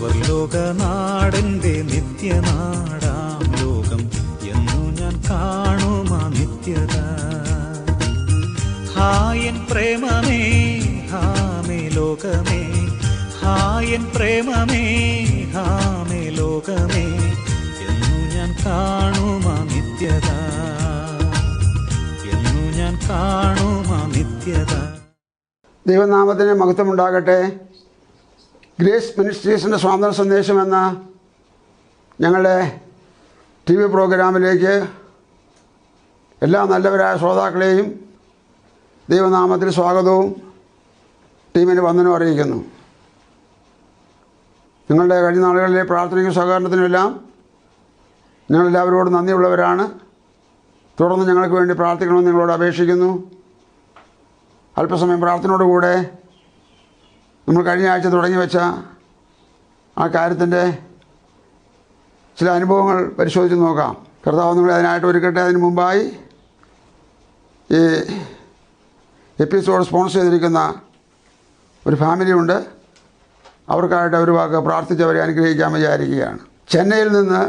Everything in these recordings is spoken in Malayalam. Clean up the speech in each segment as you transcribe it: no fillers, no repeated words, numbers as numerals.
സ്വർലോകനാടന്റെ നിത്യനാടാം ലോകം എന്നു ഞാൻ കാണുമാ നിത്യത. ഹായൻ പ്രേമമേ ഹാമേ ലോകമേ, ഹായൻ പ്രേമമേ ഹാമേ ലോകമേ എന്നു ഞാൻ കാണുമാ നിത്യത, എന്നു ഞാൻ കാണുമാ നിത്യത. ദൈവനാമത്തിന് മഹത്വമുണ്ടാകട്ടെ. ഗ്രേസ് മിനിസ്ട്രീസിൻ്റെ സ്വാതന്ത്ര്യ സന്ദേശം എന്ന ഞങ്ങളുടെ TV പ്രോഗ്രാമിലേക്ക് എല്ലാ നല്ലവരായ ശ്രോതാക്കളെയും ദൈവനാമത്തിൽ സ്വാഗതവും ടീമിന് വന്ദനവും അറിയിക്കുന്നു. നിങ്ങളുടെ കഴിഞ്ഞ നാളുകളിലെ പ്രാർത്ഥനയ്ക്കും സഹകരണത്തിനുമെല്ലാം ഞങ്ങളെല്ലാവരോടും നന്ദിയുള്ളവരാണ്. തുടർന്ന് ഞങ്ങൾക്ക് വേണ്ടി പ്രാർത്ഥിക്കണമെന്ന് നിങ്ങളോട് അപേക്ഷിക്കുന്നു. അല്പസമയം പ്രാർത്ഥനയോടുകൂടെ നമ്മൾ കഴിഞ്ഞ ആഴ്ച തുടങ്ങി വെച്ച ആ കാര്യത്തിൻ്റെ ചില അനുഭവങ്ങൾ പരിശോധിച്ച് നോക്കാം. കർത്താവ് നമ്മളെ അതിനായിട്ട് ഒരുക്കട്ടെ. അതിന് മുമ്പായി ഈ എപ്പിസോഡ് സ്പോൺസർ ചെയ്തിരിക്കുന്ന ഒരു ഫാമിലിയുണ്ട്. അവർക്കായിട്ട് ഒരു വാക്ക് പ്രാർത്ഥിച്ചവരെ അനുഗ്രഹിക്കാൻ വിചാരിക്കുകയാണ്. ചെന്നൈയിൽ നിന്ന്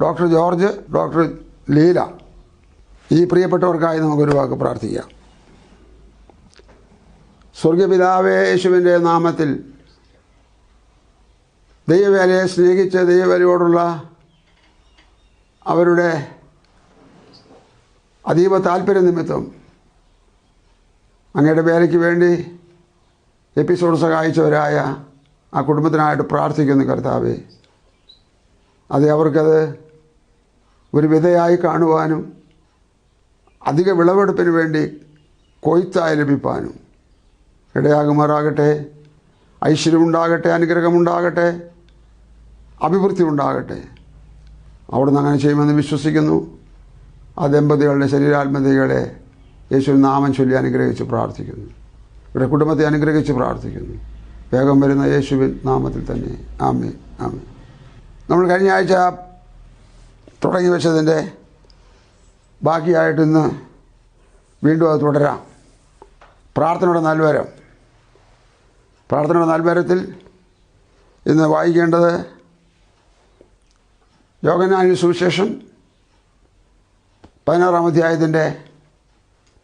ഡോക്ടർ ജോർജ്, ഡോക്ടർ ലീല, ഈ പ്രിയപ്പെട്ടവർക്കായി നമുക്കൊരു വാക്ക് പ്രാർത്ഥിക്കാം. സ്വർഗപിതാവേ, യേശുവിൻ്റെ നാമത്തിൽ ദൈവവേലയെ സ്നേഹിച്ച് ദൈവവേലയോടുള്ള അവരുടെ അതീവ താല്പര്യ നിമിത്തം അങ്ങയുടെ വേലയ്ക്ക് വേണ്ടി എപ്പിസോഡ് സഹായിച്ചവരായ ആ കുടുംബത്തിനായിട്ട് പ്രാർത്ഥിക്കുന്നു കർത്താവേ. അത് അവർക്കത് ഒരു വിധയായി കാണുവാനും അധിക വിളവെടുപ്പിന് വേണ്ടി കൊയ്ത്തായി ലഭിക്കാനും ഇടയാകുമാറാകട്ടെ. ഐശ്വര്യമുണ്ടാകട്ടെ, അനുഗ്രഹമുണ്ടാകട്ടെ, അഭിവൃദ്ധി ഉണ്ടാകട്ടെ. അവിടുന്ന് അങ്ങനെ ചെയ്യുമെന്ന് വിശ്വസിക്കുന്നു. ആ ദമ്പതികളുടെ ശരീരാത്മതകളെ യേശുവിൻ നാമം ചൊല്ലി അനുഗ്രഹിച്ച് പ്രാർത്ഥിക്കുന്നു. ഇവിടെ കുടുംബത്തെ അനുഗ്രഹിച്ച് പ്രാർത്ഥിക്കുന്നു. വേഗം വരുന്ന യേശുവിൻ നാമത്തിൽ തന്നെ ആമേൻ, ആമേൻ. നമ്മൾ കഴിഞ്ഞ ആഴ്ച തുടങ്ങി വെച്ചതിൻ്റെ ബാക്കിയായിട്ട് ഇന്ന് വീണ്ടും അത് തുടരാം. പ്രാർത്ഥനയുടെ നൽവരം. പ്രാർത്ഥനയുടെ നൽവരത്തിൽ ഇന്ന് വായിക്കേണ്ടത് യോഹന്നാന്റെ സുവിശേഷം 16-ാം അധ്യായത്തിൻ്റെ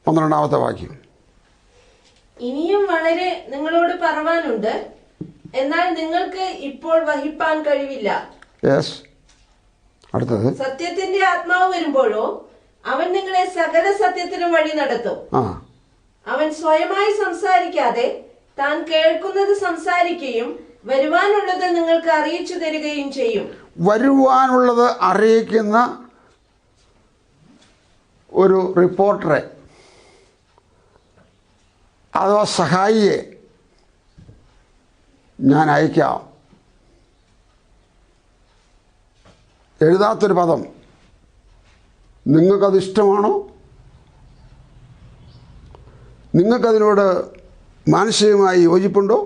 12-ാമത്തെ വാക്യം. ഇനിയും വളരെ നിങ്ങളോട് പറവാനുണ്ട്, എന്നാൽ നിങ്ങൾക്ക് ഇപ്പോൾ വഹിപ്പാൻ കഴിവില്ല. യെസ്. അടുത്തത്, സത്യത്തിന്റെ ആത്മാവ് വരുമ്പോഴോ അവൻ നിങ്ങളെ സകല സത്യത്തിനും വഴി നടത്തും. അവൻ സ്വയമായി സംസാരിക്കാതെ താൻ കേൾക്കുന്നത് സംസാരിക്കുകയും വരുവാനുള്ളത് നിങ്ങൾക്ക് അറിയിച്ചു തരികയും ചെയ്യും. വരുവാനുള്ളത് അറിയിക്കുന്ന ഒരു റിപ്പോർട്ടറെ അഥവാ സഹായിയെ ഞാൻ അയക്കാം. എഴുതാത്തൊരു പദം. നിങ്ങൾക്കത് ഇഷ്ടമാണോ? നിങ്ങൾക്കതിനോട് മാനസികമായി യോജിപ്പുണ്ടോ?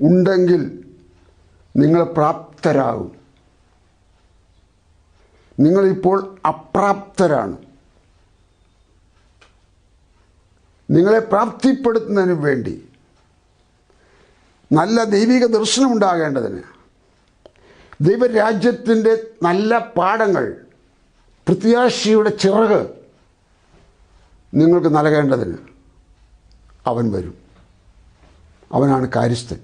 ഉണ്ടെങ്കിൽ നിങ്ങൾ പ്രാപ്തരാകും. നിങ്ങളിപ്പോൾ അപ്രാപ്തരാണ്. നിങ്ങളെ പ്രാപ്തിപ്പെടുത്തുന്നതിന് വേണ്ടി, നല്ല ദൈവിക ദർശനം ഉണ്ടാകേണ്ടതിന്, ദൈവരാജ്യത്തിൻ്റെ നല്ല പാഠങ്ങൾ, പ്രത്യാശയുടെ ചിറക് നിങ്ങൾക്ക് നൽകേണ്ടതിന് അവൻ വരും. അവനാണ് കാര്യസ്ഥൻ.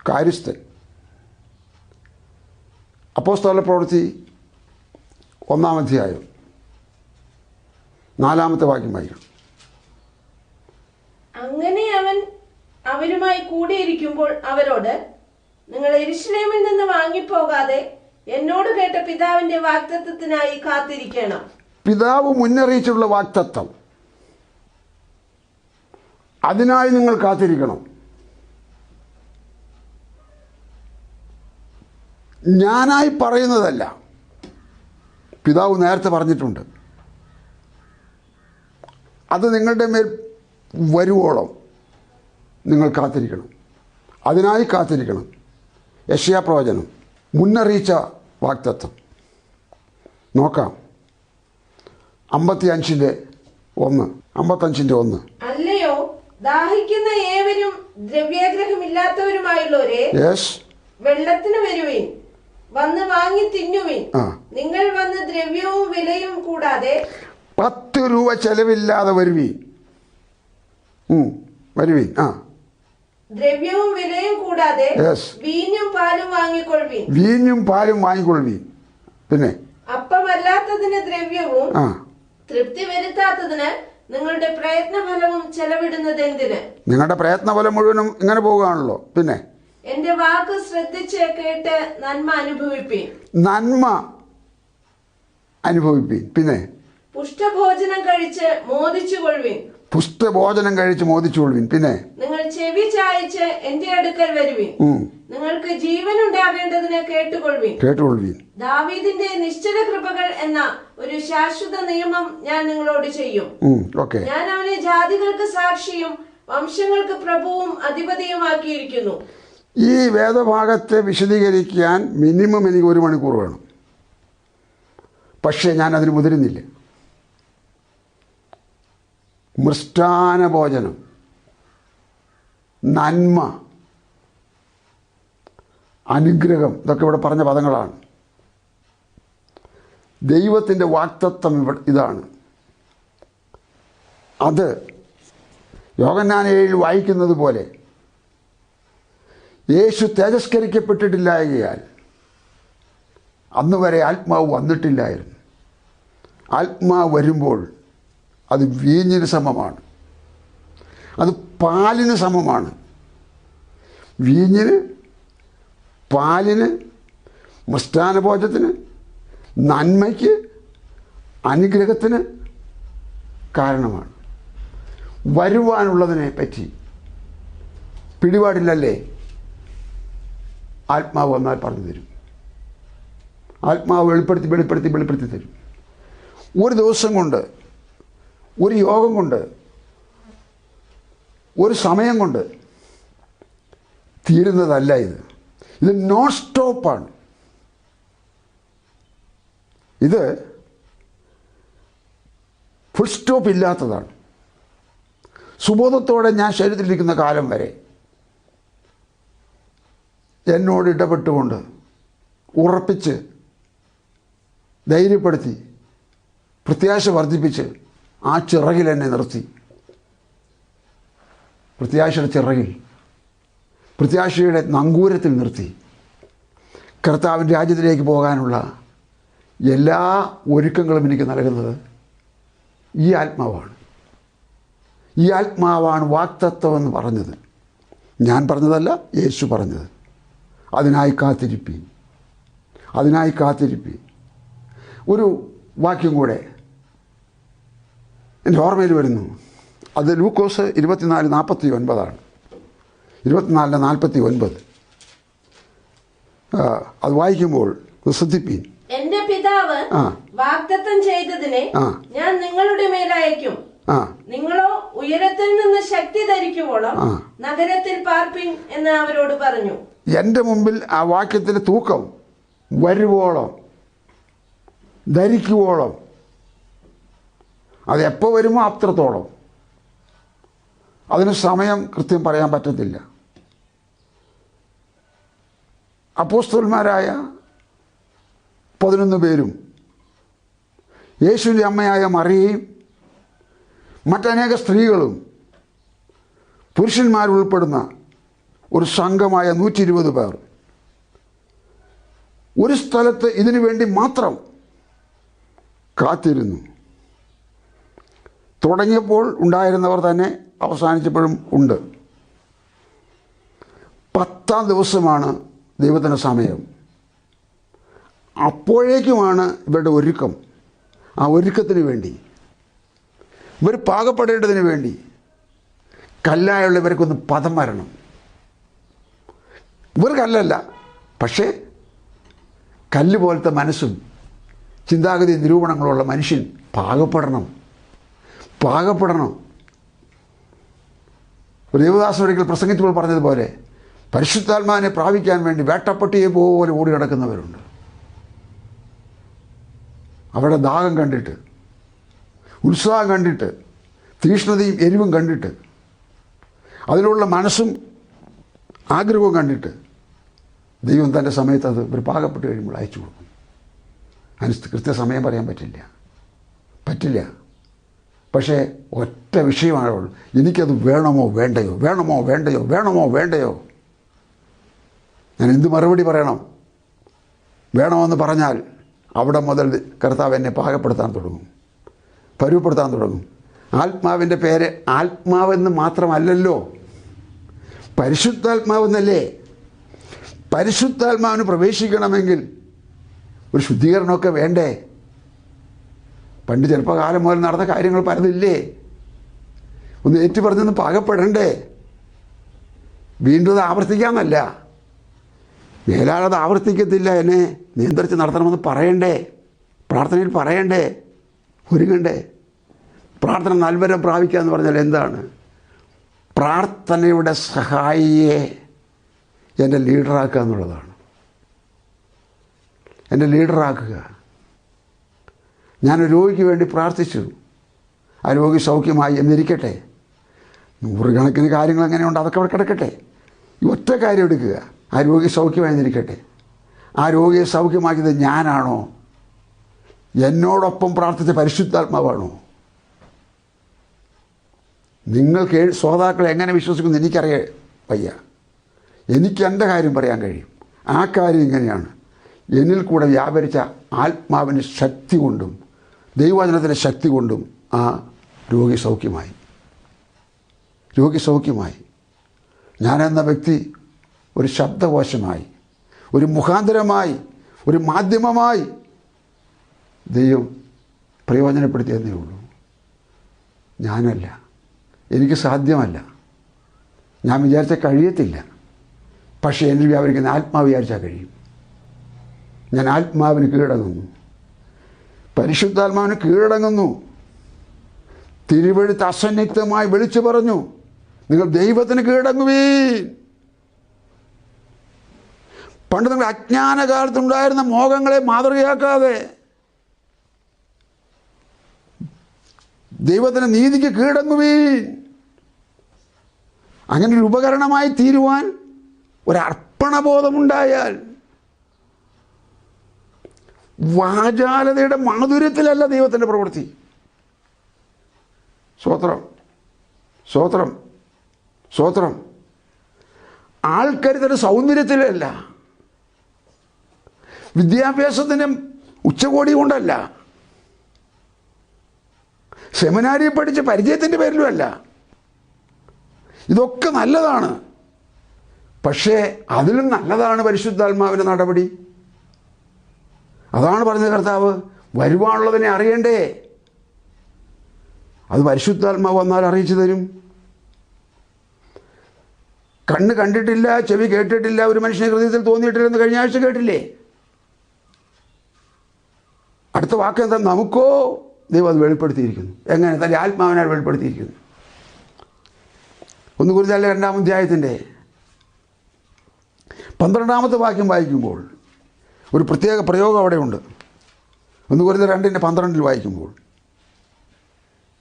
കാര്യസ്ഥൻ. അപ്പോസ്തല പ്രവൃത്തി 1-ാം അധ്യായം 4-ാമത്തെ വാക്യം വായിക്കണം. അങ്ങനെ അവൻ അവരുമായി കൂടിയിരിക്കുമ്പോൾ അവരോട്, നിങ്ങൾ യെരൂശലേമിൽ നിന്ന് വാങ്ങിപ്പോകാതെ എന്നോട് കേട്ട പിതാവിന്റെ വാഗ്ദത്തത്തിനായി കാത്തിരിക്കണം. പിതാവ് മുന്നറിയിച്ചുള്ള വാഗ്ദത്തം, അതിനായി നിങ്ങൾ കാത്തിരിക്കണം. ഞാനായി പറയുന്നതല്ല, പിതാവ് നേരത്തെ പറഞ്ഞിട്ടുണ്ട്. അത് നിങ്ങളുടെ മേൽ വരുവോളം നിങ്ങൾ കാത്തിരിക്കണം. അതിനായി കാത്തിരിക്കണം. യെശയ്യാ പ്രവചനം മുന്നറിയിച്ച വാഗ്ദത്തം നോക്കാം. 55:1. അല്ലയോ, ദാഹിക്കുന്ന ഏവരും ദ്രവ്യാഗ്രഹമില്ലാത്തവരുമായുള്ളവരെ യെസ്, വെള്ളത്തിന് വരുവിൻ, വന്ന് വാങ്ങി തിന്നുവിൻ. ആ. നിങ്ങൾ വന്ന് ദ്രവ്യവും വിലയും കൂടാതെ 10 രൂപ ചെലവില്ലാതെ വരുവീൻ. വരുവീൻ. ആ, ദ്രവ്യവും വിലയും കൂടാതെ യെസ്, വീഞ്ഞും പാലും വാങ്ങിക്കൊള്ളുവിൻ. വീഞ്ഞും പാലും വാങ്ങിക്കൊള്ളുവീൻ. പിന്നെ അപ്പമല്ലാത്തതിന് ദ്രവ്യവും ആ, തൃപ്തി വരുത്താത്തതിന് നിങ്ങളുടെ പ്രയത്നഫലവും ചെലവിടുന്നത് എന്തിന്? നിങ്ങളുടെ പ്രയത്നഫലം മുഴുവനും ഇങ്ങനെ പോവുകയാണല്ലോ. പിന്നെ എന്റെ വാക്ക് ശ്രദ്ധിച്ച് കേട്ട് നന്മ അനുഭവിപ്പീൻ. നന്മ അനുഭവിപ്പീൻ. പിന്നെ പുഷ്ടഭോജനം കഴിച്ച് മോദിച്ചുകൊള്ളുവിൻ. പുഷ്ടഭോജനം കഴിച്ച് മോദിച്ചുകൊള്ളുവിൻ. പിന്നെ നിങ്ങൾ ചെവി ചായച്ച് എന്റെ അടുക്കൽ വരുവിൻ. നിങ്ങൾക്ക് ജീവൻ ഉണ്ടാകേണ്ടതിന് കേട്ടുകൊള്ളുവിൻ. ദാവീദിന്റെ നിശ്ചല കൃപകൾ എന്ന ഒരു ശാശ്വത നിയമം ഞാൻ നിങ്ങളോട് ചെയ്യും. ഞാൻ അവനെ ജാതികൾക്ക് സാക്ഷിയും വംശങ്ങൾക്ക് പ്രഭുവും അധിപതിയുമാക്കിയിരിക്കുന്നു. ഈ വേദഭാഗത്തെ വിശദീകരിക്കാൻ മിനിമം എനിക്ക് 1 മണിക്കൂർ വേണം. പക്ഷേ ഞാൻ അതിന് മുതിരുന്നില്ല. മൃഷ്ടാന ഭോജനം, നന്മ, അനുഗ്രഹം, ഇതൊക്കെ ഇവിടെ പറഞ്ഞ പദങ്ങളാണ്. ദൈവത്തിൻ്റെ വാഗ്ദത്തം ഇതാണ്. അത് യോഹന്നാൻ 7 വായിക്കുന്നത് പോലെ യേശു തേജസ്കരിക്കപ്പെട്ടിട്ടില്ലായകയാൽ അന്ന് വരെ ആത്മാവ് വന്നിട്ടില്ലായിരുന്നു. ആത്മാവ് വരുമ്പോൾ അത് വീഞ്ഞിന് സമമാണ്, അത് പാലിന് സമമാണ്. വീഞ്ഞിന്, പാലിന്, മൃഷ്ടാനഭോജനത്തിന്, നന്മയ്ക്ക്, അനുഗ്രഹത്തിന് കാരണമാണ്. വരുവാനുള്ളതിനെ പറ്റി പിടിപാടില്ലല്ലേ? ആത്മാവ് വന്നാൽ പറഞ്ഞു തരും. ആത്മാവ് വെളിപ്പെടുത്തി തരും. ഒരു ദിവസം കൊണ്ട്, ഒരു യോഗം കൊണ്ട്, ഒരു സമയം കൊണ്ട് തീരുന്നതല്ല ഇത്. ഇത് നോൺ സ്റ്റോപ്പാണ്. ഇത് ഫുൾ സ്റ്റോപ്പ് ഇല്ലാത്തതാണ്. സുബോധത്തോടെ ഞാൻ ശരീരത്തിലിരിക്കുന്ന കാലം വരെ എന്നോട് ഇടപെട്ടുകൊണ്ട് ഉറപ്പിച്ച് ധൈര്യപ്പെടുത്തി പ്രത്യാശ വർദ്ധിപ്പിച്ച് ആ ചിറകിൽ എന്നെ നിർത്തി. പ്രത്യാശയുടെ ചിറകിൽ, പ്രത്യാശയുടെ നങ്കൂരത്തിൽ നിർത്തി കർത്താവിൻ്റെ രാജ്യത്തിലേക്ക് പോകാനുള്ള എല്ലാ ഒരുക്കങ്ങളും എനിക്ക് നൽകുന്നത് ഈ ആത്മാവാണ്. ഈ ആത്മാവാണ് വാഗ്ദത്തമെന്ന് പറഞ്ഞത്. ഞാൻ പറഞ്ഞതല്ല, യേശു പറഞ്ഞത്. അതിനായി കാത്തിരിപ്പീൻ. ഒരു വാക്യം കൂടെ എൻ്റെ ഓർമ്മയിൽ വരുന്നു. അത് ലൂക്കോസ് 24:49 24:49. അത് വായിക്കുമ്പോൾ ശ്രദ്ധിപ്പീൻ. എന്റെ പിതാവ് വാഗ്ദത്തം ചെയ്തതിനെ ഞാൻ നിങ്ങളുടെ മേലയക്കും. നിങ്ങളോ ഉയരത്തിൽ നിന്ന് ശക്തി ധരിക്കുവോളം നഗരത്തിൽ പാർപ്പിൻ എന്ന് അവരോട് പറഞ്ഞു. എൻ്റെ മുമ്പിൽ ആ വാക്യത്തിൻ്റെ തൂക്കം വരുവോളം, ധരിക്കുവോളം, അത് എപ്പോൾ വരുമോ അത്രത്തോളം. അതിന് സമയം കൃത്യം പറയാൻ പറ്റത്തില്ല. അപ്പോസ്തലന്മാരായ 11 പേരും യേശുവിൻ്റെ അമ്മയായ മറിയയും മറ്റനേക സ്ത്രീകളും പുരുഷന്മാരുൾപ്പെടുന്ന ഒരു സംഘമായ 120 പേർ ഒരു സ്ഥലത്ത് ഇതിനു വേണ്ടി മാത്രം കാത്തിരുന്നു. തുടങ്ങിയപ്പോൾ ഉണ്ടായിരുന്നവർ തന്നെ അവസാനിച്ചപ്പോഴും ഉണ്ട്. 10-ാം ദിവസമാണ് ദൈവത്തിൻ്റെ സമയം. അപ്പോഴേക്കുമാണ് ഇവരുടെ ഒരുക്കം. ആ ഒരുക്കത്തിന് വേണ്ടി, ഇവർ പാകപ്പെടേണ്ടതിന് വേണ്ടി കല്ലായുള്ളവർക്കൊന്ന് പദം വരണം. ഇവർ കല്ലല്ല, പക്ഷേ കല്ല് പോലത്തെ മനസ്സും ചിന്താഗതി നിരൂപണങ്ങളുള്ള മനുഷ്യൻ പാകപ്പെടണം. ഒരു ദേവദാസൻ ഒരിക്കൽ പ്രസംഗിച്ചപ്പോൾ പറഞ്ഞതുപോലെ പരിശുദ്ധാത്മാവിനെ പ്രാപിക്കാൻ വേണ്ടി വേട്ടപ്പട്ടിയെ പോലെ ഓടി നടക്കുന്നവരുണ്ട്. അവരുടെ ദാഹം കണ്ടിട്ട്, ഉത്സാഹം കണ്ടിട്ട്, തീഷ്ണതയും എരിവും കണ്ടിട്ട് അതിനുള്ള മനസ്സും ആഗ്രഹവും കണ്ടിട്ട് ദൈവം തൻ്റെ സമയത്ത് അത് ഒരു പാകപ്പെട്ട് കഴിയുമ്പോൾ അയച്ചു കൊടുക്കും. അതിന് കൃത്യസമയം പറയാൻ പറ്റില്ല. പക്ഷേ ഒറ്റ വിഷയമാണ് ഉള്ളൂ, എനിക്കത് വേണമോ വേണ്ടയോ. ഞാൻ എന്ത് മറുപടി പറയണം? വേണമെന്ന് പറഞ്ഞാൽ അവിടെ മുതൽ കർത്താവ് എന്നെ പാകപ്പെടുത്താൻ തുടങ്ങും, പരുവപ്പെടുത്താൻ തുടങ്ങും. ആത്മാവിൻ്റെ പേര് ആത്മാവെന്ന് മാത്രമല്ലല്ലോ, പരിശുദ്ധാത്മാവെന്നല്ലേ. പരിശുദ്ധാത്മാവിന് പ്രവേശിക്കണമെങ്കിൽ ഒരു ശുദ്ധീകരണമൊക്കെ വേണ്ടേ? പണ്ട് ചെറുപ്പകാലം മുതൽ നടന്ന കാര്യങ്ങൾ പലതില്ലേ? ഒന്ന് ഏറ്റുപറഞ്ഞൊന്ന് പാകപ്പെടണ്ടേ? വീണ്ടും അത് ആവർത്തിക്കാമെന്നല്ല, മേലാളത് ആവർത്തിക്കത്തില്ല, എന്നെ നിയന്ത്രിച്ച് നടത്തണമെന്ന് പറയണ്ടേ? പ്രാർത്ഥനയിൽ പറയണ്ടേ? ഒരുങ്ങണ്ടേ? പ്രാർത്ഥന നൽവരം പ്രാപിക്കുക എന്ന് പറഞ്ഞാൽ എന്താണ്? പ്രാർത്ഥനയുടെ സഹായിയെ എൻ്റെ ലീഡറാക്കുക എന്നുള്ളതാണ്. എൻ്റെ ലീഡറാക്കുക. ഞാനൊരു രോഗിക്ക് വേണ്ടി പ്രാർത്ഥിച്ചു, ആ രോഗി സൗഖ്യമായി എന്നിരിക്കട്ടെ. 100 കണക്കിന് കാര്യങ്ങൾ എങ്ങനെയുണ്ട്, അതൊക്കെ അവിടെ കിടക്കട്ടെ. ഈ ഒറ്റ കാര്യം എടുക്കുക, ആ രോഗി സൗഖ്യമായി എന്നിരിക്കട്ടെ. ആ രോഗിയെ സൗഖ്യമാക്കിയത് ഞാനാണോ? എന്നോടൊപ്പം പ്രാർത്ഥിച്ച പരിശുദ്ധാത്മാവാണോ? നിങ്ങൾക്ക് ശ്രോതാക്കളെ എങ്ങനെ വിശ്വസിക്കുമെന്ന് എനിക്കറിയാൻ വയ്യ. എനിക്ക് എൻ്റെ കാര്യം പറയാൻ കഴിയും. ആ കാര്യം ഇങ്ങനെയാണ്: എന്നിൽ കൂടെ വ്യാപരിച്ച ആത്മാവിൻ്റെ ശക്തി കൊണ്ടും ദൈവവചനത്തിൻ്റെ ശക്തി കൊണ്ടും ആ രോഗി സൗഖ്യമായി. ഞാനെന്ന വ്യക്തി ഒരു ശബ്ദകോശമായി, ഒരു മുഖാന്തരമായി, ഒരു മാധ്യമമായി ദൈവം പ്രയോജനപ്പെടുത്തിയെന്നേ ഉള്ളൂ. ഞാനല്ല, എനിക്ക് സാധ്യമല്ല, ഞാൻ വിചാരിച്ചാൽ കഴിയത്തില്ല. പക്ഷേ എന്നിൽ വ്യാപരിക്കുന്ന ആത്മാവ് വിചാരിച്ചാൽ കഴിയും. ഞാൻ ആത്മാവിന് കീഴടങ്ങുന്നു, പരിശുദ്ധാത്മാവിന് കീഴടങ്ങുന്നു. തിരുവെഴുത്ത് അസന്നിഗ്ധമായി വിളിച്ചു പറഞ്ഞു, നിങ്ങൾ ദൈവത്തിന് കീഴടങ്ങുവീൻ. പണ്ട് നിങ്ങൾ അജ്ഞാനകാലത്തുണ്ടായിരുന്ന മോഹങ്ങളെ മാതൃകയാക്കാതെ ദൈവത്തിന് നീതിക്ക് കീഴടങ്ങുവീൻ. അങ്ങനെ ഒരു ഉപകരണമായി തീരുവാൻ ഒരർപ്പണബോധമുണ്ടായാൽ, വാചാലതയുടെ മാധുര്യത്തിലല്ല ദൈവത്തിൻ്റെ പ്രവൃത്തി. സ്വോത്രം. ആൾക്കരുത്തിൻ്റെ സൗന്ദര്യത്തിലല്ല, വിദ്യാഭ്യാസത്തിൻ്റെ ഉച്ചകോടി കൊണ്ടല്ല, സെമിനാരിൽ പഠിച്ച പരിചയത്തിൻ്റെ പേരിലുമല്ല. ഇതൊക്കെ നല്ലതാണ്. പക്ഷേ അതിലും നല്ലതാണ് പരിശുദ്ധാത്മാവിൻ്റെ നടപടി. അതാണ് പറഞ്ഞത് കർത്താവ്, വരുവാനുള്ളതിനെ അറിയണ്ടേ? അത് പരിശുദ്ധാത്മാവ് വന്നാൽ അറിയിച്ചു തരും. കണ്ണ് കണ്ടിട്ടില്ല, ചെവി കേട്ടിട്ടില്ല, ഒരു മനുഷ്യനെ ഹൃദയത്തിൽ തോന്നിയിട്ടില്ലെന്ന് കഴിഞ്ഞ ആഴ്ച കേട്ടില്ലേ? അടുത്ത വാക്ക് എന്താ? നമുക്കോ ദൈവം അത് വെളിപ്പെടുത്തിയിരിക്കുന്നു. എങ്ങനെ? തൻ്റെ ആത്മാവിനാൽ വെളിപ്പെടുത്തിയിരിക്കുന്നു. 1 കൊരിന്ത്യർ 2-ാം അധ്യായത്തിൻ്റെ 12-ാമത്തെ വാക്യം വായിക്കുമ്പോൾ ഒരു പ്രത്യേക പ്രയോഗം അവിടെയുണ്ട്. 1 കൊരിന്ത്യർ 2:12 വായിക്കുമ്പോൾ,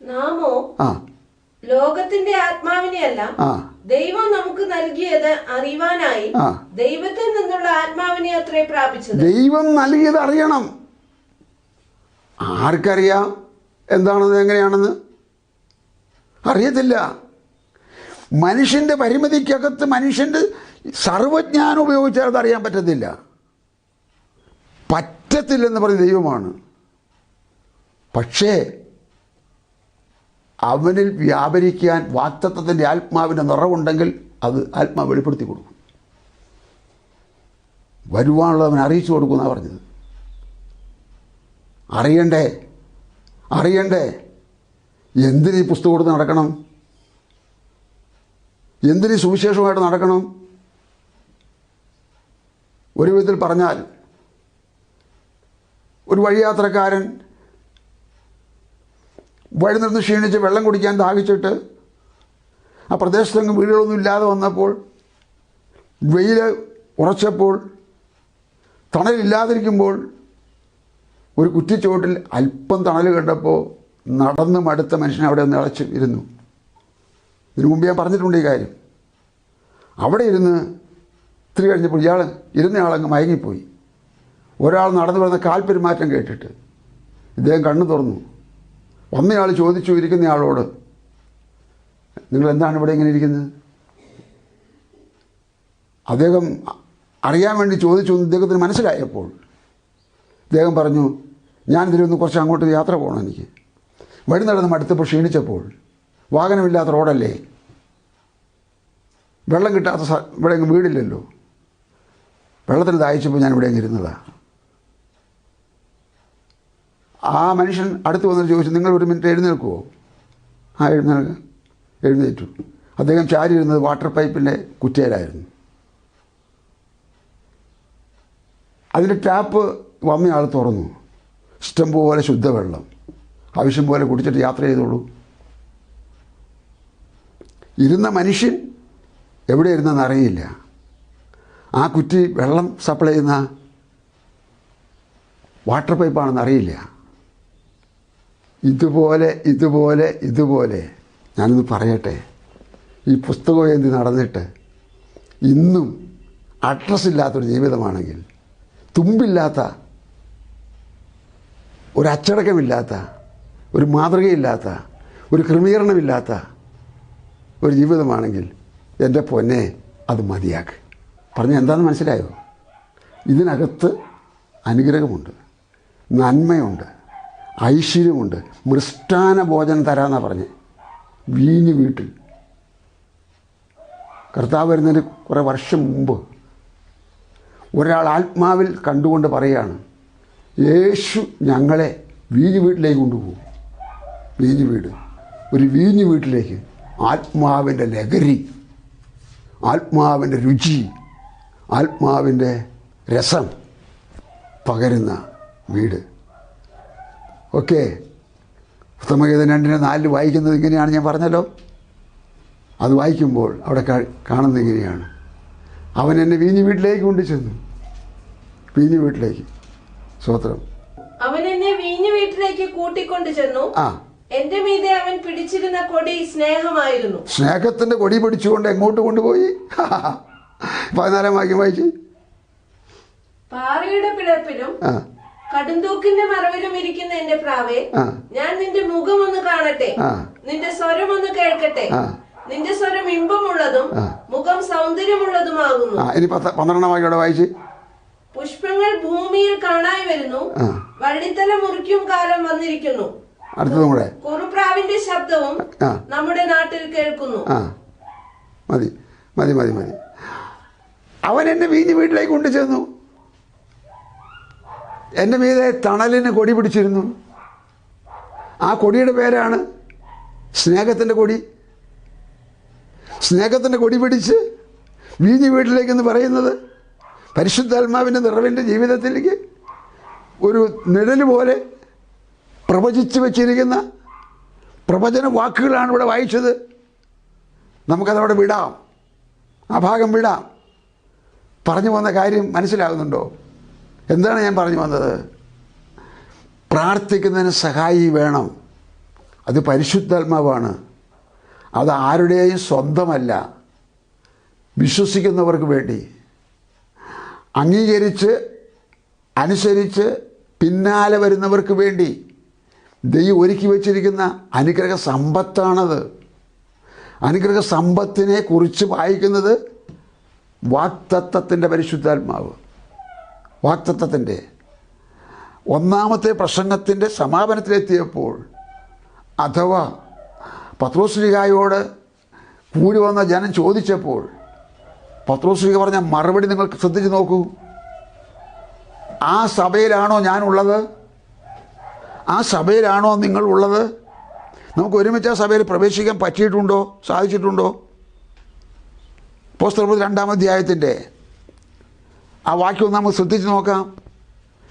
നാമോ ലോകത്തിന്റെ ആത്മാവിനെയല്ല, ദൈവം നമുക്ക് നൽകിയത് അറിയുവാനായി ദൈവത്തിൽ നിന്നുള്ള ആത്മാവിനെ അത്രേ പ്രാപിച്ചത്. ദൈവം നൽകിയത് അറിയണം. ആർക്കറിയാം എന്താണെന്ന്, എങ്ങനെയാണെന്ന്? അറിയത്തില്ല. മനുഷ്യൻ്റെ പരിമിതിക്കകത്ത് മനുഷ്യൻ്റെ സർവജ്ഞാനം ഉപയോഗിച്ചാൽ അത് അറിയാൻ പറ്റത്തില്ലെന്ന് പറഞ്ഞ ദൈവമാണ്. പക്ഷേ അവനിൽ വ്യാപരിക്കാൻ വാക്തത്വത്തിൻ്റെ ആത്മാവിൻ്റെ നിറവുണ്ടെങ്കിൽ അത് ആത്മാവ് വെളിപ്പെടുത്തി കൊടുക്കും. വരുവാനുള്ളവൻ അറിയിച്ചു കൊടുക്കുമെന്നാണ് പറഞ്ഞത്. അറിയണ്ടേ? എന്തിന് ഈ പുസ്തകം കൊടുത്ത് നടക്കണം? എന്തിന് സുവിശേഷമായിട്ട് നടക്കണം? ഒരു വിധത്തിൽ പറഞ്ഞാൽ, ഒരു വഴിയാത്രക്കാരൻ വഴി നിന്ന് ക്ഷീണിച്ച് വെള്ളം കുടിക്കാൻ ദാഹിച്ചിട്ട് ആ പ്രദേശത്തെങ്ങും വീടുകളൊന്നും ഇല്ലാതെ വന്നപ്പോൾ, വെയിൽ ഉറച്ചപ്പോൾ, തണലില്ലാതിരിക്കുമ്പോൾ ഒരു കുറ്റിച്ചോട്ടിൽ അല്പം തണൽ കണ്ടപ്പോൾ നടന്ന് മടുത്ത മനുഷ്യൻ അവിടെ ഒന്ന് ഇളച്ച് ഇരുന്നു. ഇതിനു മുമ്പ് ഞാൻ പറഞ്ഞിട്ടുണ്ട് ഈ കാര്യം. അവിടെ ഇരുന്ന് ഇത്തിരി കഴിഞ്ഞപ്പോൾ ഇരുന്നയാളങ്ങ് മയങ്ങിപ്പോയി. ഒരാൾ നടന്നു വരുന്ന കാൽപ്പെരുമാറ്റം കേട്ടിട്ട് ഇദ്ദേഹം കണ്ണു തുറന്നു. വന്നയാൾ ചോദിച്ചു ഇരിക്കുന്നയാളോട്, നിങ്ങൾ എന്താണ് ഇവിടെ ഇങ്ങനെ ഇരിക്കുന്നത്? അദ്ദേഹം അറിയാൻ വേണ്ടി ചോദിച്ചു. ഇദ്ദേഹത്തിന് മനസ്സിലായപ്പോൾ അദ്ദേഹം പറഞ്ഞു, ഞാൻ ഇതിലൊന്ന് കുറച്ച് അങ്ങോട്ട് യാത്ര പോകണം, എനിക്ക് വഴി നടന്ന് മടുത്തപ്പോൾ ക്ഷീണിച്ചപ്പോൾ, വാഹനമില്ലാത്ത റോഡല്ലേ, വെള്ളം കിട്ടാത്ത ഇവിടെ എങ്ങും വീടില്ലല്ലോ, വെള്ളത്തിന് ദാഹിച്ചപ്പോൾ ഞാൻ ഇവിടെ ഇരുന്നതാണ്. ആ മനുഷ്യൻ അടുത്ത് വന്നിട്ട് ചോദിച്ചു, നിങ്ങൾ ഒരു മിനിറ്റ് എഴുന്നേൽക്കുമോ? ആ എഴുന്നേറ്റു. അദ്ദേഹം ചാരി ഇരുന്നത് വാട്ടർ പൈപ്പിൻ്റെ കുറ്റിയിലായിരുന്നു. അതിൻ്റെ ടാപ്പ് വന്നയാൾ തുറന്നു. ഇഷ്ടം പോലെ ശുദ്ധവെള്ളം, ആവശ്യം പോലെ കുടിച്ചിട്ട് യാത്ര ചെയ്തോളൂ. ഇരുന്ന മനുഷ്യൻ എവിടെ ഇരുന്നെന്ന് അറിയില്ല. ആ കുറ്റി വെള്ളം സപ്ലൈ ചെയ്യുന്ന വാട്ടർ പൈപ്പാണെന്ന് അറിയില്ല. ഇതുപോലെ ഞാനൊന്ന് പറയട്ടെ, ഈ പുസ്തകവേദി നടന്നിട്ട് ഇന്നും അഡ്രസ്സില്ലാത്തൊരു ജീവിതമാണെങ്കിൽ, തുമ്പില്ലാത്ത, ഒരു അച്ചടക്കമില്ലാത്ത, ഒരു മാതൃകയില്ലാത്ത, ഒരു ക്രമീകരണമില്ലാത്ത ഒരു ജീവിതമാണെങ്കിൽ എൻ്റെ പൊന്നെ അത് മതിയാക്ക്. പറഞ്ഞാൽ എന്താണെന്ന് മനസ്സിലായോ? ഇതിനകത്ത് അനുഗ്രഹമുണ്ട്, നന്മയുണ്ട്, ഐശ്വര്യമുണ്ട്. മൃഷ്ടാന ഭോജനം തരാമെന്നാണ് പറഞ്ഞ്. വീഞ്ഞ് വീട്ടിൽ കർത്താവ് വരുന്നതിന് കുറേ വർഷം മുമ്പ് ഒരാൾ ആത്മാവിൽ കണ്ടുകൊണ്ട് പറയുകയാണ്, യേശു ഞങ്ങളെ വീഞ്ഞ് വീട്ടിലേക്ക് കൊണ്ടുപോകും. വീഞ്ഞ് വീട്, ഒരു വീഞ്ഞ് വീട്ടിലേക്ക് ആത്മാവിൻ്റെ ലഹരി, ആത്മാവിൻ്റെ രുചി, ആത്മാവിൻ്റെ രസം പകരുന്ന വീട്. ഓക്കെ, ഉത്തമഗീതം 2:4 വായിക്കുന്നത് ഇങ്ങനെയാണ്, ഞാൻ പറഞ്ഞല്ലോ. അത് വായിക്കുമ്പോൾ അവിടെ കാണുന്നത് ഇങ്ങനെയാണ്, അവൻ എന്നെ വീഞ്ഞ് വീട്ടിലേക്ക് കൊണ്ടുചെന്നു. വീഞ്ഞ് വീട്ടിലേക്ക്, സ്വത്രം. അവൻ എന്നെ വീഞ്ഞ് വീട്ടിലേക്ക് കൂട്ടിക്കൊണ്ടു ചെന്നു. എന്റെ മീതെ അവൻ പിടിച്ചിരുന്ന കൊടി സ്നേഹമായിരുന്നു. സ്നേഹത്തിന്റെ കൊടി പിടിച്ചുകൊണ്ട് എങ്ങോട്ട് കൊണ്ടുപോയി? 14 വാക്യം വായിച്ച്. പാറയുടെ പിളപ്പിലും കടുന്തൂക്കിന്റെ മറവിലും ഇരിക്കുന്ന എന്റെ പ്രാവേ, ഞാൻ നിന്റെ മുഖം ഒന്ന് കാണട്ടെ, നിന്റെ സ്വരം ഒന്ന് കേൾക്കട്ടെ. നിന്റെ സ്വരം ഇമ്പമുള്ളതും മുഖം സൗന്ദര്യമുള്ളതുമാകുന്നു. ഇനി 12 വാക്യം വായിച്ച്. പുഷ്പങ്ങൾ ഭൂമിയിൽ കാണായി വരുന്നു, വള്ളിത്തല മുറിക്കും കാലം വന്നിരിക്കുന്നു. അടുത്തതും കൂടെ. കുറുപ്രാവിന്റെ ശബ്ദവും നമ്മുടെ നാട്ടിൽ കേൾക്കുന്നു. മതി മതി മതി മതി. അവൻ എന്നെ വീഞ്ഞ് വീട്ടിലേക്ക് കൊണ്ടുചെന്നു. എൻ്റെ മീതെ തണലിന് കൊടി പിടിച്ചിരുന്നു. ആ കൊടിയുടെ പേരാണ് സ്നേഹത്തിൻ്റെ കൊടി. സ്നേഹത്തിൻ്റെ കൊടി പിടിച്ച് വീഞ്ഞ് വീട്ടിലേക്കെന്ന് പറയുന്നത് പരിശുദ്ധാത്മാവിൻ്റെ നിറവിൻ്റെ ജീവിതത്തിലേക്ക് ഒരു നിഴൽ പോലെ പ്രവചിച്ച് വച്ചിരിക്കുന്ന പ്രവചന വാക്കുകളാണ് ഇവിടെ വായിച്ചത്. നമുക്കതവിടെ വിടാം, ആ ഭാഗം വിടാം. പറഞ്ഞു വന്ന കാര്യം മനസ്സിലാകുന്നുണ്ടോ? എന്താണ് ഞാൻ പറഞ്ഞു വന്നത്? പ്രാർത്ഥിക്കുന്നതിന് സഹായി വേണം. അത് പരിശുദ്ധാത്മാവാണ്. അത് ആരുടെയും സ്വന്തമല്ല. വിശ്വസിക്കുന്നവർക്ക് വേണ്ടി, അംഗീകരിച്ച് അനുസരിച്ച് പിന്നാലെ വരുന്നവർക്ക് വേണ്ടി ദൈവം ഒരുക്കി വച്ചിരിക്കുന്ന അനുഗ്രഹ സമ്പത്താണത്. അനുഗ്രഹ സമ്പത്തിനെ കുറിച്ച് വായിക്കുന്നത് വാഗ്ദത്തത്തിൻ്റെ പരിശുദ്ധാത്മാവ്. വാഗ്ദത്തത്തിൻ്റെ ഒന്നാമത്തെ പ്രസംഗത്തിൻ്റെ സമാപനത്തിലെത്തിയപ്പോൾ, അഥവാ പത്രോസ്ലീഹായോട് കൂടി വന്ന ജനം ചോദിച്ചപ്പോൾ പത്രോസ്ലീഹ പറഞ്ഞ മറുപടി നിങ്ങൾക്ക് ശ്രദ്ധിച്ച് നോക്കൂ. ആ സഭയിലാണോ ഞാനുള്ളത്? ആ സഭയിലാണോ നിങ്ങളുള്ളത്? നമുക്ക് ഒരുമിച്ച് ആ സഭയിൽ പ്രവേശിക്കാൻ പറ്റിയിട്ടുണ്ടോ? സാധിച്ചിട്ടുണ്ടോ? അപ്പോസ്തലപ്രവൃത്തി 2-ാം അധ്യായത്തിൻ്റെ ആ വാക്യം നമുക്ക് ശ്രദ്ധിച്ച് നോക്കാം.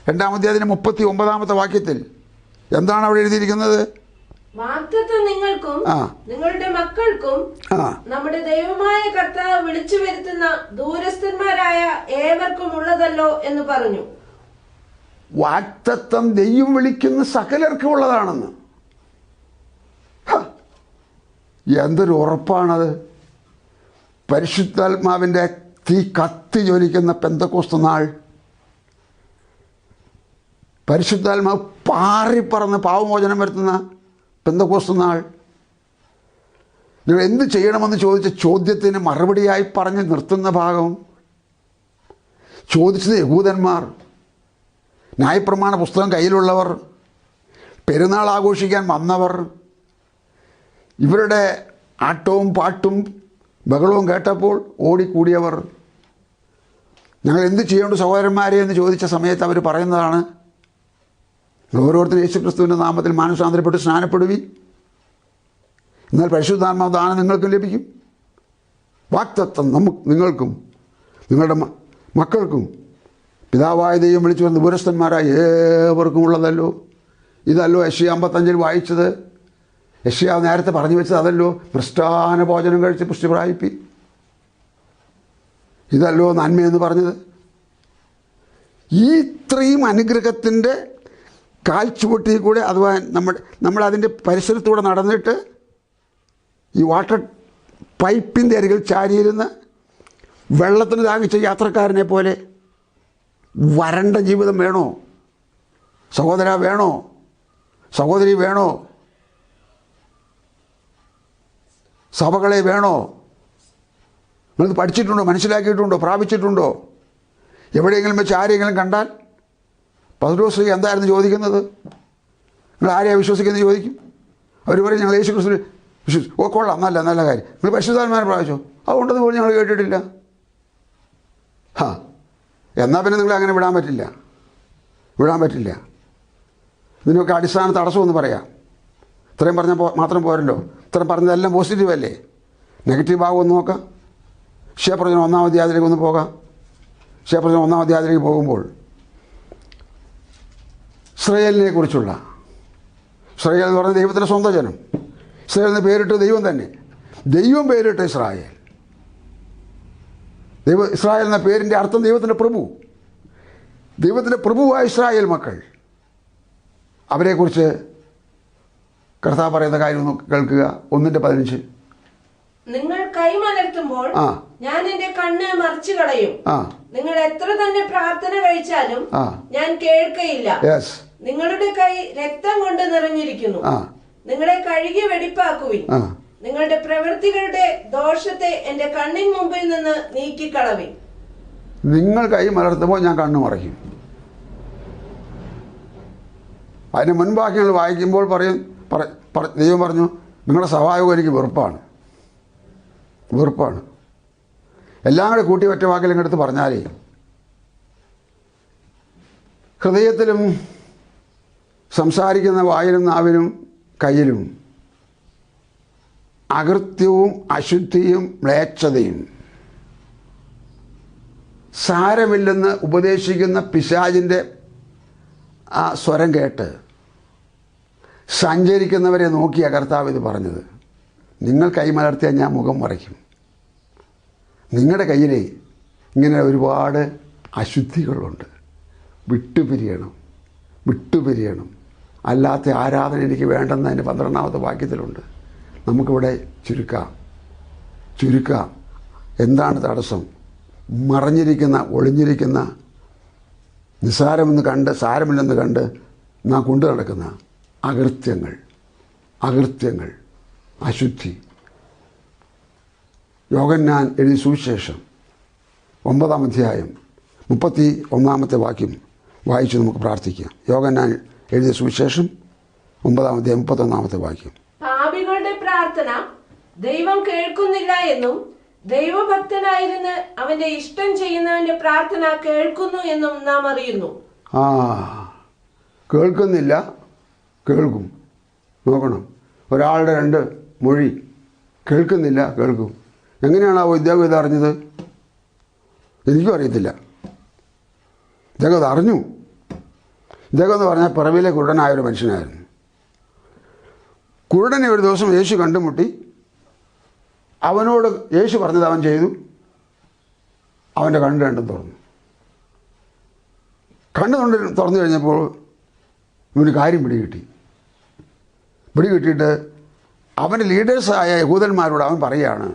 2-ാം അധ്യായത്തിൻ്റെ 39-ാമത്തെ വാക്യത്തിൽ എന്താണ് അവിടെ എഴുതിയിരിക്കുന്നത്? വാഗ്ദത്തം നിങ്ങൾക്കും നിങ്ങളുടെ മക്കൾക്കും നമ്മുടെ ദൈവമായ കർത്താവ് വിളിച്ചു വരുത്തുന്ന ദൂരസ്ഥന്മാരായ ഏവർക്കും ഉള്ളതല്ലോ എന്ന് പറഞ്ഞു. വാഗ്ദത്തം ദൈവം വിളിക്കുന്ന സകലർക്കും ഉള്ളതാണെന്ന്. എന്തൊരു ഉറപ്പാണത്! പരിശുദ്ധാത്മാവിൻ്റെ തീ കത്തി ജ്വലിക്കുന്ന പെന്തക്കോസ്ത് നാൾ, പരിശുദ്ധാത്മാവ് പാറിപ്പറന്ന് പാവമോചനം വരുത്തുന്ന പെന്തക്കോസ്ത് നാൾ. നിങ്ങൾ എന്ത് ചെയ്യണമെന്ന് ചോദിച്ച ചോദ്യത്തിന് മറുപടിയായി പറഞ്ഞ് നിർത്തുന്ന ഭാഗം. ചോദിച്ചത് യഹൂദന്മാർ, ന്യായപ്രമാണ പുസ്തകം കയ്യിലുള്ളവർ, പെരുന്നാൾ ആഘോഷിക്കാൻ വന്നവർ. ഇവരുടെ ആട്ടവും പാട്ടും ബഹളവും കേട്ടപ്പോൾ ഓടിക്കൂടിയവർ. ഞങ്ങൾ എന്ത് ചെയ്യേണ്ടു സഹോദരന്മാരെ എന്ന് ചോദിച്ച സമയത്ത് അവർ പറയുന്നതാണ്, ഓരോരുത്തരും യേശുക്രിസ്തുവിൻ്റെ നാമത്തിൽ മാനസാന്തരപ്പെട്ട് സ്നാനപ്പെടുവി, എന്നാൽ പരിശുദ്ധാത്മാവ് ദാനം നിങ്ങൾക്കും ലഭിക്കും. വാഗ്ദത്തം നിങ്ങൾക്കും നിങ്ങളുടെ മക്കൾക്കും പിതാവായ ദൈവം വിളിച്ചു വന്ന ദൂരസ്ഥന്മാരായ ഏവർക്കും ഉള്ളതല്ലോ. ഇതല്ലോ യെശയ്യാ 55 വായിച്ചത്. യെശയ്യാ നേരത്തെ പറഞ്ഞു വെച്ചത് അതല്ലോ, മൃഷ്ടാന ഭോജനം കഴിച്ച് പുഷ്ടി പ്രാപിപ്പി. ഇതല്ലോ നന്മയെന്ന് പറഞ്ഞത്. ഈ ഇത്രയും അനുഗ്രഹത്തിൻ്റെ കാൽച്ചുവട്ടിൽ കൂടെ, അഥവാ നമ്മളതിൻ്റെ പരിസരത്തൂടെ നടന്നിട്ട് ഈ വാട്ടർ പൈപ്പിൻ്റെ അരികിൽ ചാരിയിരുന്ന് വെള്ളത്തിന് ദാഹിച്ച യാത്രക്കാരനെ പോലെ വരണ്ട ജീവിതം വേണോ? സഹോദര വേണോ? സഹോദരി വേണോ? സഭകളെ വേണോ? നിങ്ങളിത് പഠിച്ചിട്ടുണ്ടോ? മനസ്സിലാക്കിയിട്ടുണ്ടോ? പ്രാപിച്ചിട്ടുണ്ടോ? എവിടെയെങ്കിലും വെച്ച് ആരെങ്കിലും കണ്ടാൽ പത്രോസ് എന്തായിരുന്നു ചോദിക്കുന്നത്? നിങ്ങൾ ആരെയാണ് വിശ്വസിക്കുന്നത് ചോദിക്കും. അവർ പറയും ഞങ്ങൾ യേശു ക്രിസ്തു വിശ്വസിച്ചു. ഓ കൊള്ളാം, നല്ല കാര്യം. നിങ്ങൾ പരിശുദ്ധാത്മാവിനെ പ്രാപിച്ചോ? അതുകൊണ്ടെന്ന് പോലും ഞങ്ങൾ കേട്ടിട്ടില്ല. എന്നാൽ പിന്നെ നിങ്ങളെ അങ്ങനെ വിടാൻ പറ്റില്ല. ഇതിനൊക്കെ അടിസ്ഥാന തടസ്സമെന്ന് പറയാം. ഇത്രയും പറഞ്ഞാൽ മാത്രം പോരല്ലോ. ഇത്രയും പറഞ്ഞതെല്ലാം പോസിറ്റീവ് അല്ലേ? നെഗറ്റീവ് ഭാഗം ഒന്ന് നോക്കാം. ശേപ്രചനം 1-ാം അധ്യായത്തിലേക്ക് ഒന്ന് പോകാം. ശേപ്രചനം 1-ാം അധ്യായത്തിലേക്ക് പോകുമ്പോൾ ഇസ്രായേലിനെ കുറിച്ചുള്ള, ഇസ്രായേൽ എന്ന് പറഞ്ഞാൽ ദൈവത്തിൻ്റെ സ്വന്തം ജനം. ഇസ്രായേൽ എന്ന് പേരിട്ട് ദൈവം തന്നെ, ദൈവം പേരിട്ട് ഇസ്രായേൽ. ഇസ്രായേൽ എന്ന പേരിൻ്റെ അർത്ഥം ദൈവത്തിൻ്റെ പ്രഭു. ദൈവത്തിൻ്റെ പ്രഭുവായ ഇസ്രായേൽ മക്കൾ, അവരെക്കുറിച്ച് കർത്താവ് പറയുന്ന കാര്യം കേൾക്കുക. 1:15. നിങ്ങൾ കൈമലർത്തുമ്പോൾ ഞാൻ എന്റെ കണ്ണ് മറച്ചു കളയും. നിങ്ങൾ എത്ര തന്നെ പ്രാർത്ഥന കഴിച്ചാലും ഞാൻ കേൾക്കയില്ല. നിങ്ങളുടെ കൈ രക്തം കൊണ്ട് നിറഞ്ഞിരിക്കുന്നു. നിങ്ങളെ കഴുകി വെടിപ്പാക്കുവിൻ. നിങ്ങളുടെ പ്രവൃത്തികളുടെ ദോഷത്തെ എന്റെ കണ്ണിൻ മുമ്പിൽ നിന്ന് നീക്കിക്കളവിൻ. നിങ്ങൾ കൈ മലർത്തുമ്പോൾ ഞാൻ കണ്ണു മറയ്ക്കും. അതിന് മുൻവാക്യങ്ങൾ വായിക്കുമ്പോൾ ദൈവം പറഞ്ഞു, നിങ്ങളുടെ സഹായവും എനിക്ക് വെറുപ്പാണ്. എല്ലാം കൂടെ കൂട്ടി ഒറ്റ വാക്കിൽ ഇങ്ങെടുത്ത് പറഞ്ഞാലേ, ഹൃദയത്തിലും സംസാരിക്കുന്ന വായിലും നാവിലും കയ്യിലും അകൃത്യവും അശുദ്ധിയും മ്ലേച്ഛതയും സാരമില്ലെന്ന് ഉപദേശിക്കുന്ന പിശാചിൻ്റെ ആ സ്വരം കേട്ട് സഞ്ചരിക്കുന്നവരെ നോക്കിയ കർത്താവ് ഇത് പറഞ്ഞത്. നിങ്ങൾ കൈമലർത്തിയാൽ ഞാൻ മുഖം മറയ്ക്കും. നിങ്ങളുടെ കയ്യിൽ ഇങ്ങനെ ഒരുപാട് അശുദ്ധികളുണ്ട്. വിട്ടുപിരിയണം. അല്ലാത്ത ആരാധന എനിക്ക് വേണ്ടെന്ന് അതിൻ്റെ 12-ാമത്തെ വാക്യത്തിലുണ്ട്. നമുക്കിവിടെ ചുരുക്കാം. എന്താണ് തടസ്സം? ഒളിഞ്ഞിരിക്കുന്ന നിസ്സാരമെന്ന് കണ്ട് സാരമില്ലെന്ന് കണ്ട് നാം കൊണ്ടു നടക്കുന്ന അകൃത്യങ്ങൾ, അശുദ്ധി. യോഹന്നാൻ എഴുതിയ സുവിശേഷം 9-ാം അധ്യായം 31-ാമത്തെ വാക്യം വായിച്ച് നമുക്ക് പ്രാർത്ഥിക്കാം. യോഹന്നാൻ എഴുതിയ സുവിശേഷം 9-ാം അധ്യായം 31-ാമത്തെ വാക്യം. പാപികളുടെ പ്രാർത്ഥന ദൈവം കേൾക്കുന്നില്ല എന്നും ദൈവഭക്തനായിരുന്ന് അവന്റെ ഇഷ്ടം ചെയ്യുന്നവന്റെ പ്രാർത്ഥന കേൾക്കുന്നു എന്നും നാം അറിയുന്നു. കേൾക്കുന്നില്ല, കേൾക്കും. നോക്കണം, ഒരാളുടെ 2 മൊഴി കേൾക്കുന്നില്ല, കേൾക്കും. എങ്ങനെയാണ് ആ ഇദ്ദേഹം ഇത് അറിഞ്ഞത്? എനിക്കും അറിയത്തില്ല. ഇദ്ദേഹം അത് അറിഞ്ഞു. ഇദ്ദേഹം എന്ന് പറഞ്ഞാൽ പിറവിയിലെ കുരുടനായൊരു മനുഷ്യനായിരുന്നു. കുരുടനെ ഒരു ദിവസം യേശു കണ്ടുമുട്ടി. അവനോട് യേശു പറഞ്ഞത് അവൻ ചെയ്തു. അവൻ്റെ കണ്ണ് രണ്ടും തുറന്നു. തുറന്നു കഴിഞ്ഞപ്പോൾ ഇവന് കാര്യം പിടികിട്ടിയിട്ട് അവൻ്റെ ലീഡേഴ്സായ യഹൂദന്മാരോട് അവൻ പറയുകയാണ്,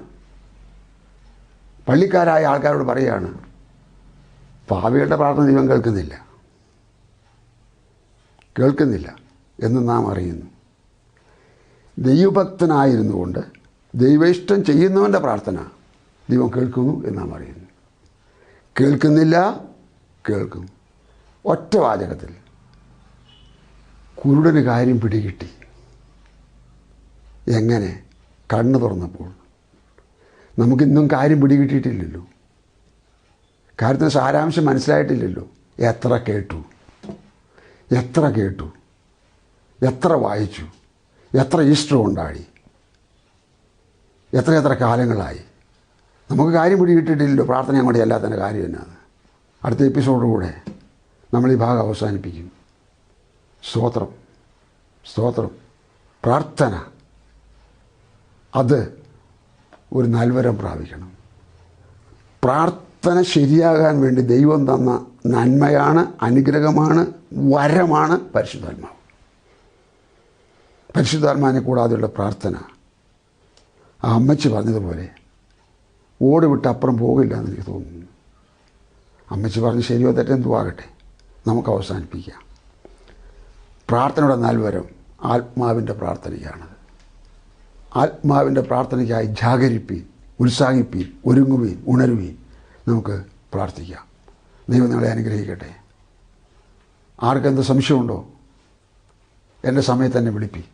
പള്ളിക്കാരായ ആൾക്കാരോട് പറയുകയാണ്, പാപികളുടെ പ്രാർത്ഥന ദൈവം കേൾക്കുന്നില്ല എന്ന് നാം അറിയുന്നു. ദൈവഭക്തനായിരുന്നു കൊണ്ട് ദൈവേഷ്ടം ചെയ്യുന്നവൻ്റെ പ്രാർത്ഥന ദൈവം കേൾക്കുന്നു എന്ന് നാം അറിയുന്നു. കേൾക്കുന്നില്ല, കേൾക്കും. ഒറ്റ വാചകത്തിൽ കുരുടന് കാര്യം പിടികിട്ടി. എങ്ങനെ? കണ്ണ് തുറന്നപ്പോൾ. നമുക്കിന്നും കാര്യം പിടികിട്ടിയിട്ടില്ലല്ലോ, കാര്യത്തിന് സാരാംശം മനസ്സിലായിട്ടില്ലല്ലോ. എത്ര കേട്ടു, എത്ര വായിച്ചു, എത്ര ഈസ്റ്റർ കൊണ്ടാടി, എത്ര കാലങ്ങളായി. നമുക്ക് കാര്യം പിടികിട്ടിട്ടില്ലല്ലോ. പ്രാർത്ഥന അങ്ങോട്ട് അല്ലാത്തതിൻ്റെ കാര്യം എന്നാണ്. അടുത്ത എപ്പിസോഡുകൂടെ നമ്മൾ ഈ ഭാഗം അവസാനിപ്പിക്കും. സ്തോത്രം. പ്രാർത്ഥന അത് ഒരു നൽവരം പ്രാപിക്കണം. പ്രാർത്ഥന ശരിയാകാൻ വേണ്ടി ദൈവം തന്ന നന്മയാണ്, അനുഗ്രഹമാണ്, വരമാണ് പരിശുദ്ധാത്മാവ്. പരിശുദ്ധാത്മാവിനെ കൂടാതെയുള്ള പ്രാർത്ഥന, ആ അമ്മച്ചി പറഞ്ഞതുപോലെ ഓടി വിട്ട് അപ്പുറം പോകില്ല എന്ന് എനിക്ക് തോന്നുന്നു. അമ്മച്ചി പറഞ്ഞ് ശരിയോ തെറ്റെന്തോ ആകട്ടെ, നമുക്ക് അവസാനിപ്പിക്കാം. പ്രാർത്ഥനയുടെ നൽവരം ആത്മാവിൻ്റെ പ്രാർത്ഥനയ്ക്കാണത്. ആത്മാവിൻ്റെ പ്രാർത്ഥനയ്ക്കായി ജാഗരിപ്പീൻ, ഉത്സാഹിപ്പീൻ, ഒരുങ്ങുവീൻ, ഉണരുവീൻ. നമുക്ക് പ്രാർത്ഥിക്കാം. ദൈവം നിങ്ങളെ അനുഗ്രഹിക്കട്ടെ. ആർക്കെന്ത് സംശയമുണ്ടോ എൻ്റെ സമയത്ത് തന്നെ വിളിപ്പി.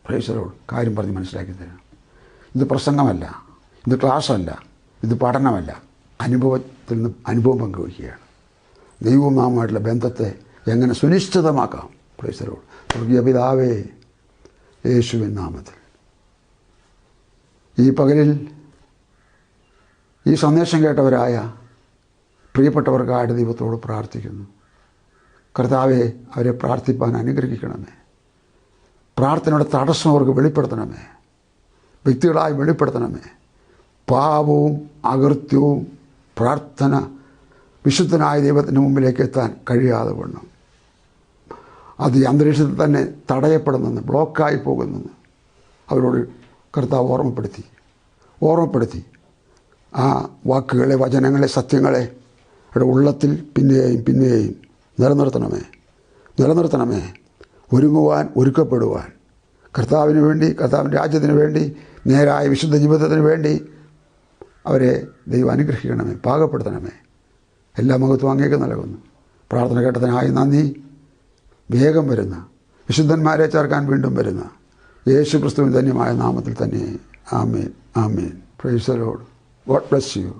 Price the Lord. കാര്യം പറഞ്ഞ് മനസ്സിലാക്കി തരാം. ഇത് പ്രസംഗമല്ല, ഇത് ക്ലാസ്സല്ല, ഇത് പഠനമല്ല, അനുഭവത്തിൽ നിന്ന് അനുഭവം പങ്കുവയ്ക്കുകയാണ്. ദൈവവും നാമുമായിട്ടുള്ള ബന്ധത്തെ എങ്ങനെ സുനിശ്ചിതമാക്കാം. Price the Lord. സ്വർഗീയ പിതാവേ, യേശുവിൻ നാമത്തിൽ ഈ പകലിൽ ഈ സന്ദേശം കേട്ടവരായ പ്രിയപ്പെട്ടവർക്കായിട്ട് ദൈവത്തോട് പ്രാർത്ഥിക്കുന്നു. കർത്താവെ, അവരെ പ്രാർത്ഥിപ്പാൻ അനുഗ്രഹിക്കണമേ. പ്രാർത്ഥനയുടെ തടസ്സം അവർക്ക് വെളിപ്പെടുത്തണമേ, വ്യക്തികളായി വെളിപ്പെടുത്തണമേ. പാപവും അകൃത്യവും പ്രാർത്ഥന വിശുദ്ധനായ ദൈവത്തിൻ്റെ മുമ്പിലേക്ക് എത്താൻ കഴിയാതെ വണ്ണം അത് ഈ അന്തരീക്ഷത്തിൽ തന്നെ തടയപ്പെടുന്നെന്ന്, ബ്ലോക്കായി പോകുന്നെന്ന് അവരോട് കർത്താവ് ഓർമ്മപ്പെടുത്തി ആ വാക്കുകളെ, വചനങ്ങളെ, സത്യങ്ങളെ അവരുടെ ഉള്ളത്തിൽ പിന്നെയും നിലനിർത്തണമേ. ഒരുക്കപ്പെടുവാൻ കർത്താവിന് വേണ്ടി, കർത്താവിൻ്റെ രാജ്യത്തിന് വേണ്ടി, നേരായ വിശുദ്ധ ജീവിതത്തിന് വേണ്ടി അവരെ ദൈവം അനുഗ്രഹിക്കണമേ, പാകപ്പെടുത്തണമേ. എല്ലാ മഹത്വം അങ്ങേക്ക് നൽകുന്നു. പ്രാർത്ഥന കേട്ടതിനായി നന്ദി. വേഗം വരുന്ന വിശുദ്ധന്മാരെ ചേർക്കാൻ വീണ്ടും വരുന്ന യേശു ക്രിസ്തുവിൻ ധന്യമായ നാമത്തിൽ തന്നെ. ആമേൻ. Praise the Lord. God bless U.